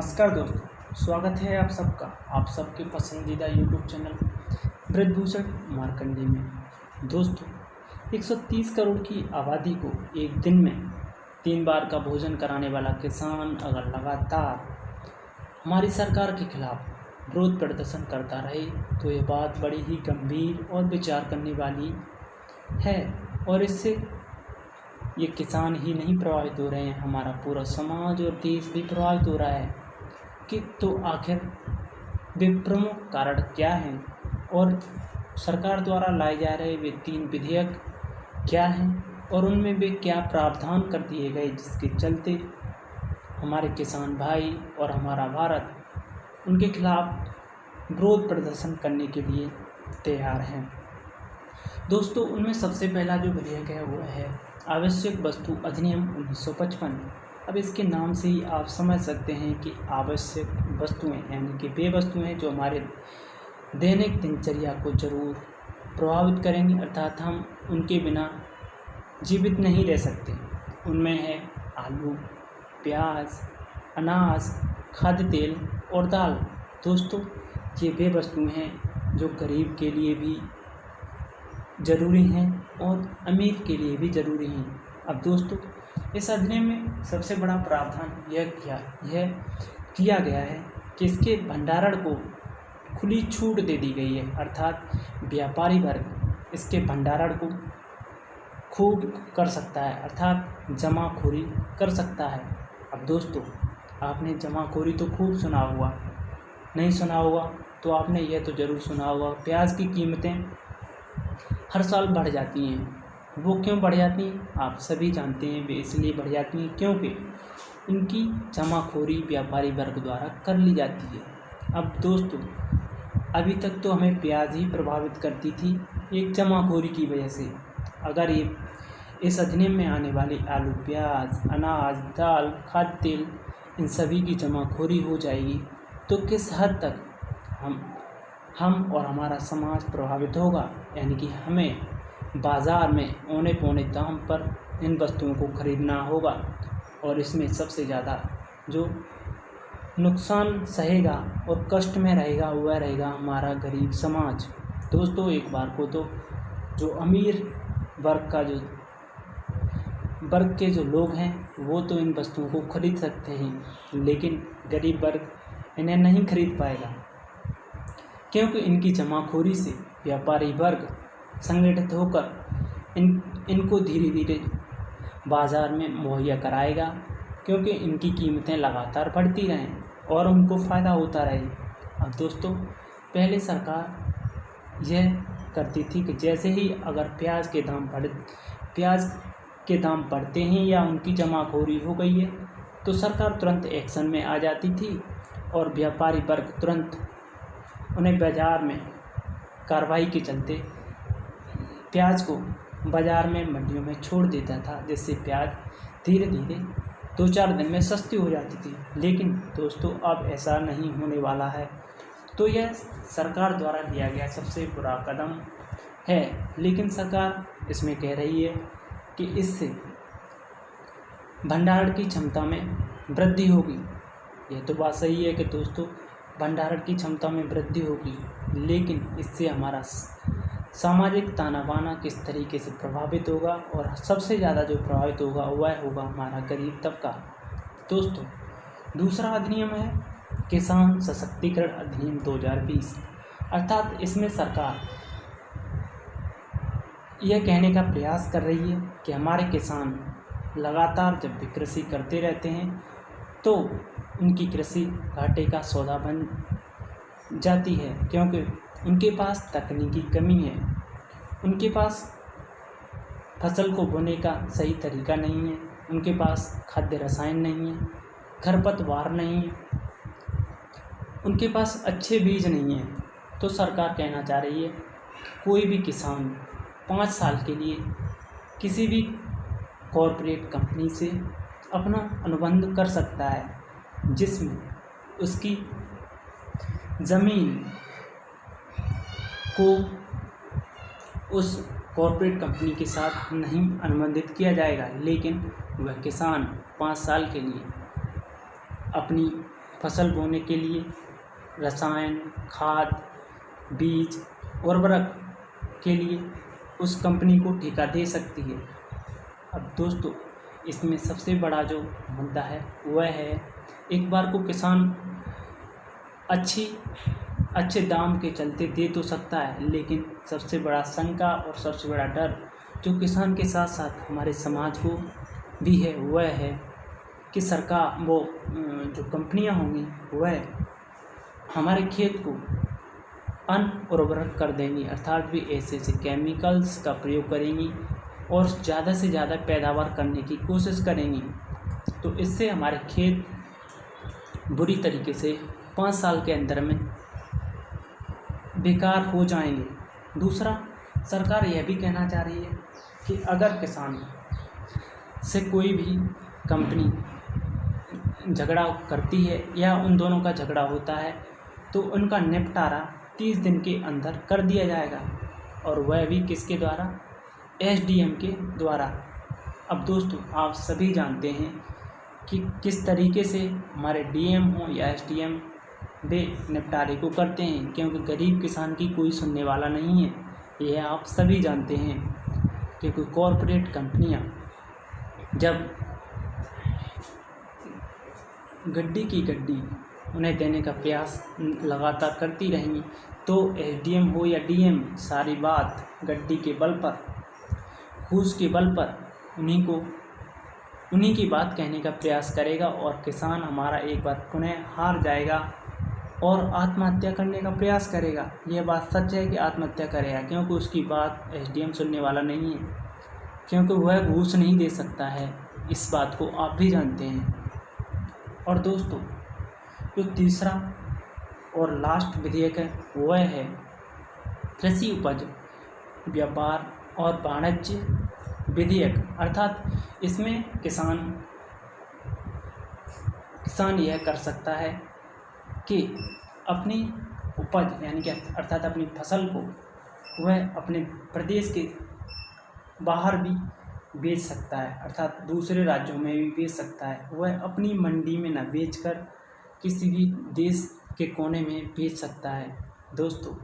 नमस्कार दोस्तों, स्वागत है आप सबका आप सबके पसंदीदा यूट्यूब चैनल ब्रजभूषण मार्कंडे में। दोस्तों, 130 करोड़ की आबादी को एक दिन में 3 बार का भोजन कराने वाला किसान अगर लगातार हमारी सरकार के खिलाफ विरोध प्रदर्शन करता रहे तो ये बात बड़ी ही गंभीर और विचार करने वाली है। और इससे ये किसान ही नहीं प्रभावित हो रहे हैं, हमारा पूरा समाज और देश भी प्रभावित हो रहा है कि तो आखिर वे प्रमुख कारण क्या हैं और सरकार द्वारा लाए जा रहे वे 3 विधेयक क्या हैं और उनमें वे क्या प्रावधान कर दिए गए जिसके चलते हमारे किसान भाई और हमारा भारत उनके खिलाफ विरोध प्रदर्शन करने के लिए तैयार हैं। दोस्तों, उनमें सबसे पहला जो विधेयक है वो है आवश्यक वस्तु अधिनियम 1955। अब इसके नाम से ही आप समझ सकते हैं कि आवश्यक वस्तुएं यानी कि वे वस्तुएं जो हमारे दैनिक दिनचर्या को ज़रूर प्रभावित करेंगी, अर्थात हम उनके बिना जीवित नहीं रह सकते। उनमें है आलू, प्याज, अनाज, खाद्य तेल और दाल। दोस्तों, ये वे वस्तुएं हैं जो गरीब के लिए भी ज़रूरी हैं और अमीर के लिए भी ज़रूरी हैं। अब दोस्तों, इस अधिनियम में सबसे बड़ा प्रावधान यह किया गया है कि इसके भंडारण को खुली छूट दे दी गई है, अर्थात व्यापारी वर्ग इसके भंडारण को खूब कर सकता है, अर्थात जमाखोरी कर सकता है। अब दोस्तों, आपने जमाखोरी तो खूब सुना हुआ, नहीं सुना होगा तो आपने यह तो ज़रूर सुना होगा, प्याज की कीमतें हर साल बढ़ जाती हैं। वो क्यों बढ़ जाती हैं आप सभी जानते हैं। वे इसलिए बढ़ जाती हैं क्योंकि उनकी जमाखोरी व्यापारी वर्ग द्वारा कर ली जाती है। अब दोस्तों, अभी तक तो हमें प्याज ही प्रभावित करती थी एक जमाखोरी की वजह से। अगर ये इस अधिनियम में आने वाली आलू, प्याज, अनाज, दाल, खाद्य तेल इन सभी की जमाखोरी हो जाएगी तो किस हद तक हम और हमारा समाज प्रभावित होगा। यानी कि हमें बाज़ार में औने पौने दाम पर इन वस्तुओं को खरीदना होगा और इसमें सबसे ज़्यादा जो नुकसान सहेगा और कष्ट में रहेगा वह रहेगा हमारा गरीब समाज। दोस्तों, एक बार को तो जो अमीर वर्ग के जो लोग हैं वो तो इन वस्तुओं को खरीद सकते हैं, लेकिन गरीब वर्ग इन्हें नहीं खरीद पाएगा क्योंकि इनकी जमाखोरी से व्यापारी वर्ग संगठित होकर इनको धीरे धीरे बाज़ार में मुहैया कराएगा, क्योंकि इनकी कीमतें लगातार बढ़ती रहें और उनको फ़ायदा होता रहे। अब दोस्तों, पहले सरकार यह करती थी कि जैसे ही अगर प्याज के दाम बढ़ते हैं या उनकी जमाखोरी हो गई है तो सरकार तुरंत एक्शन में आ जाती थी और व्यापारी वर्ग तुरंत उन्हें बाज़ार में कार्रवाई के चलते प्याज को बाज़ार में मंडियों में छोड़ देता था, जिससे प्याज धीरे धीरे 2-4 दिन में सस्ती हो जाती थी। लेकिन दोस्तों, अब ऐसा नहीं होने वाला है। तो यह सरकार द्वारा लिया गया सबसे बुरा कदम है, लेकिन सरकार इसमें कह रही है कि इससे भंडारण की क्षमता में वृद्धि होगी। यह तो बात सही है कि दोस्तों भंडारण की क्षमता में वृद्धि होगी, लेकिन इससे हमारा सामाजिक ताना बाना किस तरीके से प्रभावित होगा और सबसे ज़्यादा जो प्रभावित होगा वह होगा हमारा गरीब तबका। दोस्तों, दूसरा अधिनियम है किसान सशक्तिकरण अधिनियम 2020, अर्थात इसमें सरकार यह कहने का प्रयास कर रही है कि हमारे किसान लगातार जब भी कृषि करते रहते हैं तो उनकी कृषि घाटे का सौदा बन जाती है, क्योंकि उनके पास तकनीकी कमी है, उनके पास फसल को बोने का सही तरीका नहीं है, उनके पास खाद्य रसायन नहीं है, खरपतवार नहीं है, उनके पास अच्छे बीज नहीं हैं। तो सरकार कहना चाह रही है कोई भी किसान 5 साल के लिए किसी भी कॉरपोरेट कंपनी से अपना अनुबंध कर सकता है, जिसमें उसकी ज़मीन को उस कॉरपोरेट कंपनी के साथ नहीं अनुबंधित किया जाएगा, लेकिन वह किसान 5 साल के लिए अपनी फसल बोने के लिए रसायन, खाद, बीज, उर्वरक के लिए उस कंपनी को ठेका दे सकती है। अब दोस्तों, इसमें सबसे बड़ा जो मुद्दा है वह है, एक बार को किसान अच्छे दाम के चलते दे तो सकता है, लेकिन सबसे बड़ा शंका और सबसे बड़ा डर जो किसान के साथ साथ हमारे समाज को भी है वह है कि सरकार जो कंपनियां होंगी वह हमारे खेत को अनउर्वरक कर देंगी, अर्थात भी ऐसे केमिकल्स का प्रयोग करेंगी और ज़्यादा से ज़्यादा पैदावार करने की कोशिश करेंगी। तो इससे हमारे खेत बुरी तरीके से 5 साल के अंदर में बेकार हो जाएंगे। दूसरा, सरकार यह भी कहना चाह रही है कि अगर किसान से कोई भी कंपनी झगड़ा करती है या उन दोनों का झगड़ा होता है तो उनका निपटारा 30 दिन के अंदर कर दिया जाएगा, और वह भी किसके द्वारा? SDM के द्वारा। अब दोस्तों, आप सभी जानते हैं कि किस तरीके से हमारे DM हो या SDM वे निपटारे को करते हैं, क्योंकि गरीब किसान की कोई सुनने वाला नहीं है। यह आप सभी जानते हैं, क्योंकि कॉरपोरेट कंपनियां जब गड्डी की गड्डी उन्हें देने का प्रयास लगातार करती रहेंगी तो SDM हो या DM सारी बात गड्डी के बल पर, घूस के बल पर उन्हीं की बात कहने का प्रयास करेगा, और किसान हमारा एक बार पुनः हार जाएगा और आत्महत्या करने का प्रयास करेगा। यह बात सच है कि आत्महत्या करेगा, क्योंकि उसकी बात SDM सुनने वाला नहीं है, क्योंकि वह घूस नहीं दे सकता है। इस बात को आप भी जानते हैं। और दोस्तों, जो तीसरा और लास्ट विधेयक है वह है कृषि उपज व्यापार और वाणिज्य विधेयक, अर्थात इसमें किसान यह कर सकता है कि अपनी उपज यानी कि अर्थात अपनी फसल को वह अपने प्रदेश के बाहर भी बेच सकता है, अर्थात दूसरे राज्यों में भी बेच सकता है। वह अपनी मंडी में न बेचकर किसी भी देश के कोने में बेच सकता है। दोस्तों,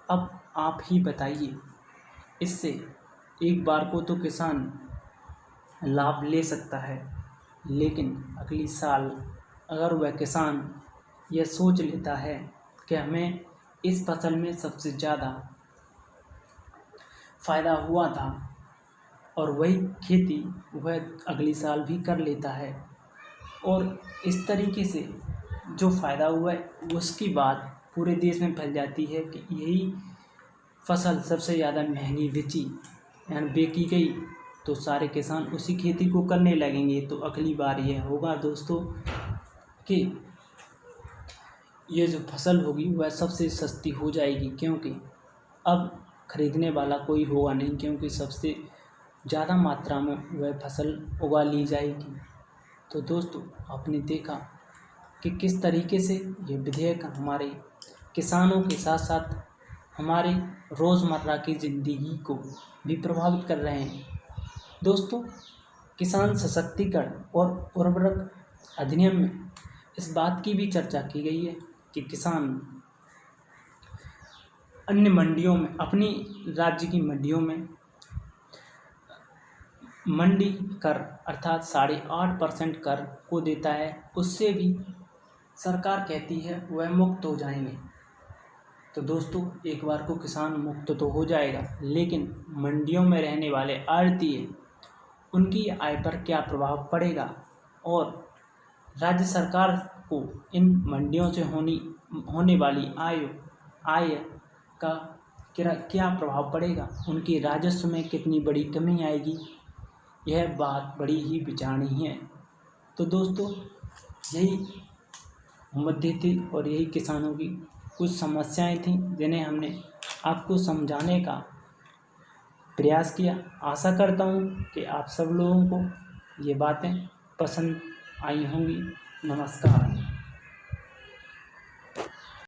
अब आप ही बताइए, इससे एक बार को तो किसान लाभ ले सकता है, लेकिन अगली साल अगर वह किसान यह सोच लेता है कि हमें इस फसल में सबसे ज़्यादा फ़ायदा हुआ था और वही खेती वह अगली साल भी कर लेता है, और इस तरीके से जो फ़ायदा हुआ है उसकी बात पूरे देश में फैल जाती है कि यही फसल सबसे ज़्यादा महंगी बेची गई, तो सारे किसान उसी खेती को करने लगेंगे। तो अगली बार यह होगा दोस्तों कि ये जो फसल होगी वह सबसे सस्ती हो जाएगी, क्योंकि अब खरीदने वाला कोई होगा नहीं, क्योंकि सबसे ज़्यादा मात्रा में वह फसल उगा ली जाएगी। तो दोस्तों, आपने देखा कि किस तरीके से ये विधेयक हमारे किसानों के साथ साथ हमारे रोज़मर्रा की ज़िंदगी को भी प्रभावित कर रहे हैं। दोस्तों, किसान सशक्तिकरण और उर्वरक अधिनियम में इस बात की भी चर्चा की गई है कि किसान अन्य मंडियों में, अपनी राज्य की मंडियों में मंडी कर अर्थात 8.5% कर को देता है, उससे भी सरकार कहती है वह मुक्त हो जाएंगे। तो दोस्तों, एक बार को किसान मुक्त तो हो जाएगा, लेकिन मंडियों में रहने वाले आढ़तिए, उनकी आय पर क्या प्रभाव पड़ेगा और राज्य सरकार को इन मंडियों से होने वाली आय का क्या प्रभाव पड़ेगा, उनकी राजस्व में कितनी बड़ी कमी आएगी, यह बात बड़ी ही विचारणीय है। तो दोस्तों, यही मुद्दे थी और यही किसानों की कुछ समस्याएं थीं जिन्हें हमने आपको समझाने का प्रयास किया। आशा करता हूँ कि आप सब लोगों को ये बातें पसंद आई होंगी। नमस्कार।